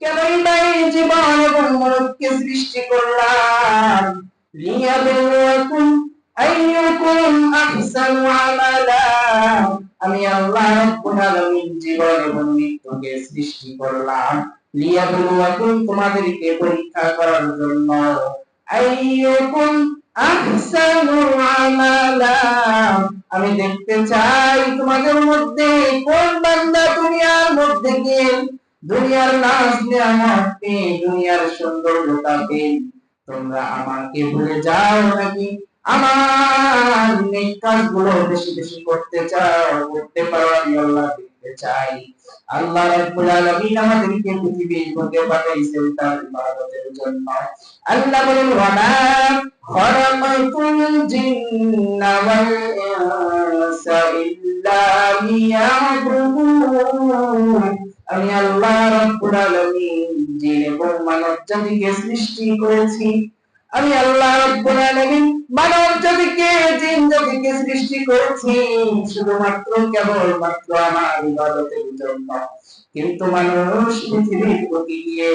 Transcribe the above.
কেনই বা এই জীবন এবং মরণকে সৃষ্টি করলাম? লিয়াবলুয়াকুম আইয়ুকুম আহসানু আমালা। আমি আল্লাহ রাব্বুল আলামিন জীবন এবং মৃত্যুকে সৃষ্টি করলাম লিয়াবলুয়াকুম, তোমাদেরকে পরীক্ষা করার জন্য। আইয়ুকুম আহসানু আমালা, আমি দেখতে চাই তোমাদের মধ্যে কোন বান্দা দুনিয়ার মধ্যে গিয়ে দুনিয়ার নাজ নিয়ামত পেয়ে দুনিয়ার সৌন্দর্যতা পেয়ে তোমরা আমাকে ভুলে যাও, নাকি আমার নেক কাজগুলো বেশি বেশি করতে চাও, করতে পারো। আমি আল্লাহ দেখতে চাই। আল্লাহ রাব্বুল আলামিন আমাদেরকে পৃথিবীর মধ্যে পাঠাইছেন তার ইবাদতের জন্য। আল্লাহ বলেন, ওয়ালা খালাকাতুল জিন্না ওয়াল ইনসা ইল্লা লিয়াবুদুন। আমি আল্লাহ রাব্বুল আলামিন জিন এবং মানব জাতিকে সৃষ্টি করেছি। আমি আল্লাহ রাব্বুল আলামিন মানব জাতিকে জিন জাতিকে সৃষ্টি করেছি শুধুমাত্র কেবলমাত্র আমার ইবাদতের জন্য। কিন্তু মানুষ পৃথিবীর প্রতি গিয়ে